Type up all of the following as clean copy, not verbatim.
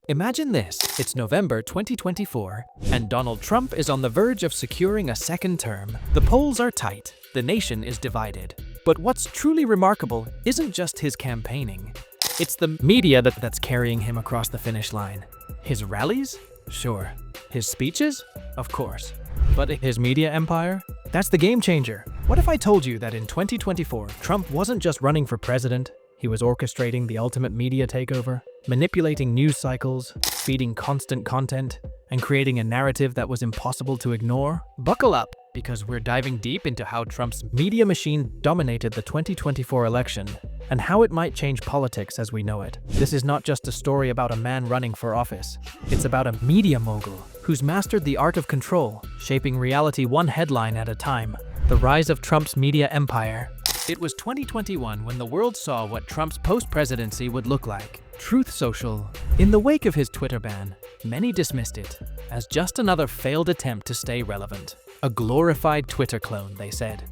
Imagine this, it's November 2024, and Donald Trump is on the verge of securing a second term. The polls are tight, the nation is divided. But what's truly remarkable isn't just his campaigning. It's the media that's carrying him across the finish line. His rallies? Sure. His speeches? Of course. But his media empire? That's the game changer. What if I told you that in 2024, Trump wasn't just running for president, he was orchestrating the ultimate media takeover, manipulating news cycles, feeding constant content, and creating a narrative that was impossible to ignore? Buckle up, because we're diving deep into how Trump's media machine dominated the 2024 election and how it might change politics as we know it. This is not just a story about a man running for office. It's about a media mogul who's mastered the art of control, shaping reality one headline at a time. The rise of Trump's media empire. It was 2021 when the world saw what Trump's post-presidency would look like. Truth Social. In the wake of his Twitter ban, many dismissed it as just another failed attempt to stay relevant. A glorified Twitter clone, they said.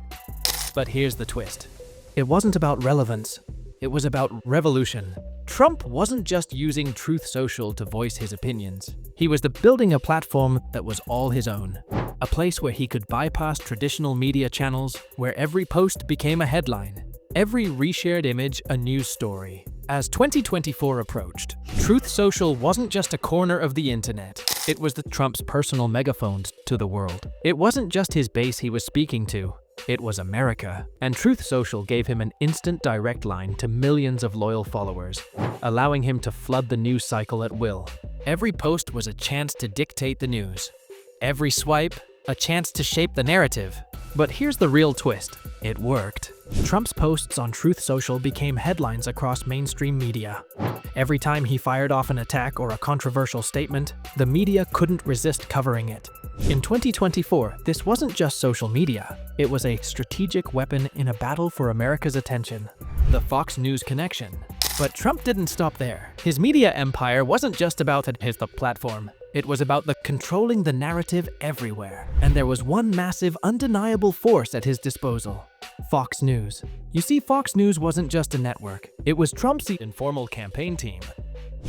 But here's the twist. It wasn't about relevance. It was about revolution. Trump wasn't just using Truth Social to voice his opinions. He was building a platform that was all his own. A place where he could bypass traditional media channels, where every post became a headline, every reshared image a news story. As 2024 approached, Truth Social wasn't just a corner of the internet. It was Trump's personal megaphone to the world. It wasn't just his base he was speaking to. It was America. And Truth Social gave him an instant direct line to millions of loyal followers, allowing him to flood the news cycle at will. Every post was a chance to dictate the news. Every swipe, a chance to shape the narrative. But here's the real twist. It worked. Trump's posts on Truth Social became headlines across mainstream media. Every time he fired off an attack or a controversial statement, the media couldn't resist covering it. In 2024, this wasn't just social media. It was a strategic weapon in a battle for America's attention. The Fox News connection. But Trump didn't stop there. His media empire wasn't just about his platform. It was about controlling the narrative everywhere. And there was one massive, undeniable force at his disposal. Fox News. You see, Fox News wasn't just a network. It was Trump's informal campaign team.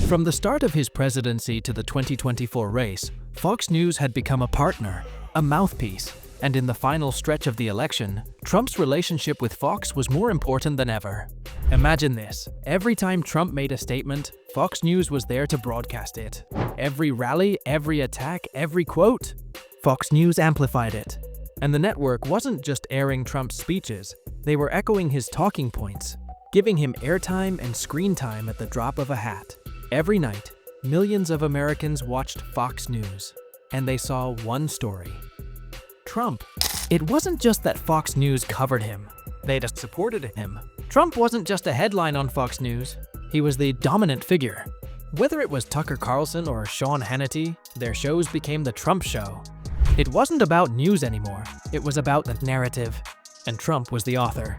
From the start of his presidency to the 2024 race, Fox News had become a partner, a mouthpiece. And in the final stretch of the election, Trump's relationship with Fox was more important than ever. Imagine this. Every time Trump made a statement, Fox News was there to broadcast it. Every rally, every attack, every quote, Fox News amplified it. And the network wasn't just airing Trump's speeches, they were echoing his talking points, giving him airtime and screen time at the drop of a hat. Every night, millions of Americans watched Fox News, and they saw one story. Trump. It wasn't just that Fox News covered him. They just supported him. Trump wasn't just a headline on Fox News. He was the dominant figure. Whether it was Tucker Carlson or Sean Hannity, their shows became the Trump Show. It wasn't about news anymore. It was about the narrative. And Trump was the author.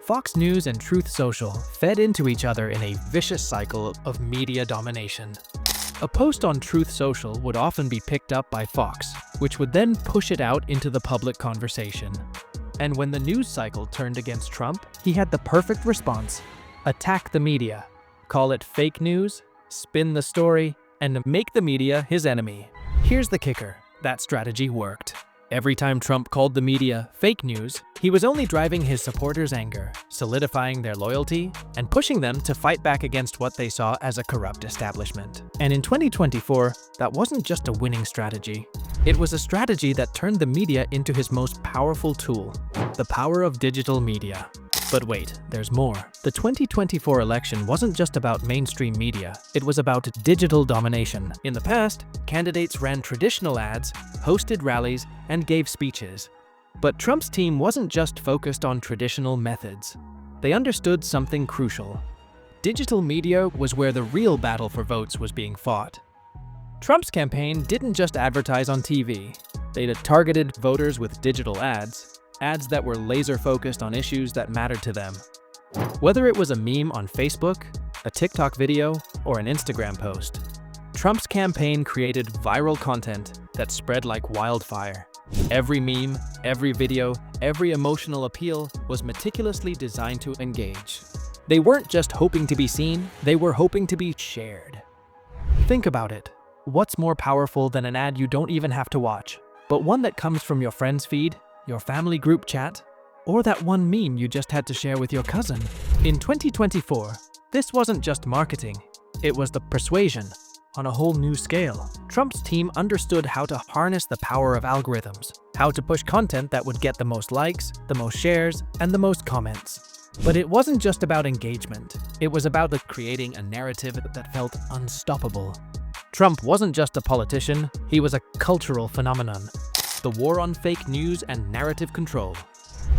Fox News and Truth Social fed into each other in a vicious cycle of media domination. A post on Truth Social would often be picked up by Fox, which would then push it out into the public conversation. And when the news cycle turned against Trump, he had the perfect response. Attack the media. Call it fake news, spin the story, and make the media his enemy. Here's the kicker. That strategy worked. Every time Trump called the media fake news, he was only driving his supporters' anger, solidifying their loyalty, and pushing them to fight back against what they saw as a corrupt establishment. And in 2024, that wasn't just a winning strategy. It was a strategy that turned the media into his most powerful tool, the power of digital media. But wait, there's more. The 2024 election wasn't just about mainstream media, it was about digital domination. In the past, candidates ran traditional ads, hosted rallies, and gave speeches. But Trump's team wasn't just focused on traditional methods. They understood something crucial. Digital media was where the real battle for votes was being fought. Trump's campaign didn't just advertise on TV. They targeted voters with digital ads that were laser-focused on issues that mattered to them. Whether it was a meme on Facebook, a TikTok video, or an Instagram post, Trump's campaign created viral content that spread like wildfire. Every meme, every video, every emotional appeal was meticulously designed to engage. They weren't just hoping to be seen, they were hoping to be shared. Think about it. What's more powerful than an ad you don't even have to watch, but one that comes from your friend's feed, your family group chat, or that one meme you just had to share with your cousin? In 2024, this wasn't just marketing, it was the persuasion on a whole new scale. Trump's team understood how to harness the power of algorithms, how to push content that would get the most likes, the most shares, and the most comments. But it wasn't just about engagement. It was about creating a narrative that felt unstoppable. Trump wasn't just a politician, he was a cultural phenomenon. The war on fake news and narrative control.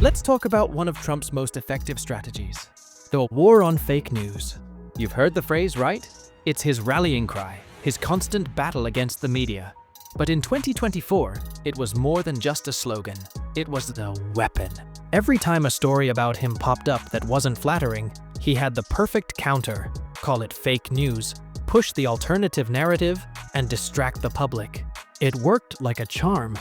Let's talk about one of Trump's most effective strategies: the war on fake news. You've heard the phrase, right? It's his rallying cry, his constant battle against the media. But in 2024, it was more than just a slogan. It was the weapon. Every time a story about him popped up that wasn't flattering, he had the perfect counter. Call it fake news, push the alternative narrative, and distract the public. It worked like a charm.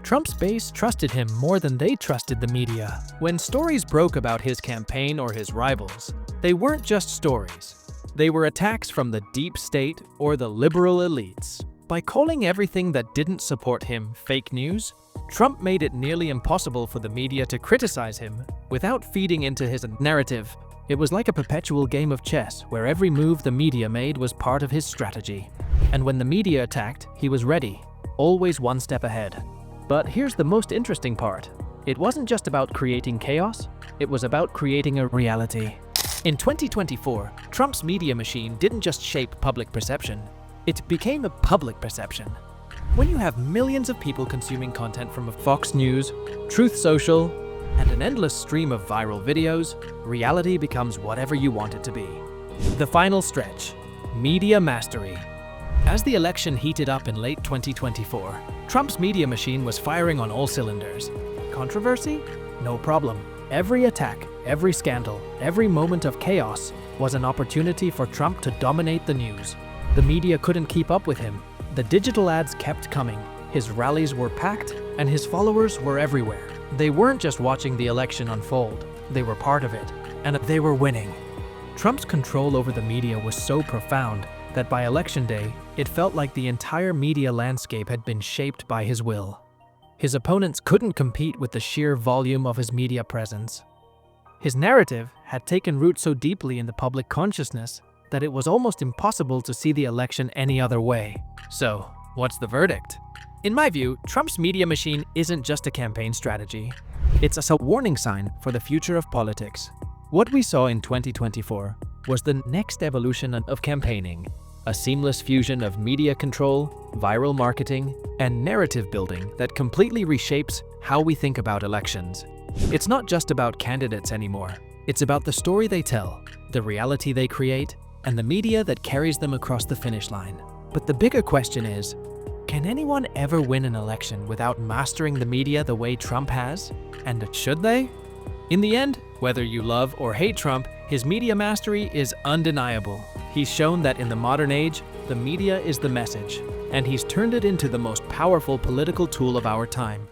Trump's base trusted him more than they trusted the media. When stories broke about his campaign or his rivals, they weren't just stories. They were attacks from the deep state or the liberal elites. By calling everything that didn't support him fake news, Trump made it nearly impossible for the media to criticize him without feeding into his narrative. It was like a perpetual game of chess where every move the media made was part of his strategy. And when the media attacked, he was ready, always one step ahead. But here's the most interesting part. It wasn't just about creating chaos, it was about creating a reality. In 2024, Trump's media machine didn't just shape public perception, it became a public perception. When you have millions of people consuming content from Fox News, Truth Social, and an endless stream of viral videos, reality becomes whatever you want it to be. The final stretch: media mastery. As the election heated up in late 2024, Trump's media machine was firing on all cylinders. Controversy? No problem. Every attack, every scandal, every moment of chaos was an opportunity for Trump to dominate the news. The media couldn't keep up with him. The digital ads kept coming. His rallies were packed, and his followers were everywhere. They weren't just watching the election unfold, they were part of it, and they were winning. Trump's control over the media was so profound that by election day, it felt like the entire media landscape had been shaped by his will. His opponents couldn't compete with the sheer volume of his media presence. His narrative had taken root so deeply in the public consciousness that it was almost impossible to see the election any other way. So, what's the verdict? In my view, Trump's media machine isn't just a campaign strategy. It's a warning sign for the future of politics. What we saw in 2024 was the next evolution of campaigning, a seamless fusion of media control, viral marketing, and narrative building that completely reshapes how we think about elections. It's not just about candidates anymore. It's about the story they tell, the reality they create, and the media that carries them across the finish line. But the bigger question is, can anyone ever win an election without mastering the media the way Trump has? And should they? In the end, whether you love or hate Trump, his media mastery is undeniable. He's shown that in the modern age, the media is the message, and he's turned it into the most powerful political tool of our time.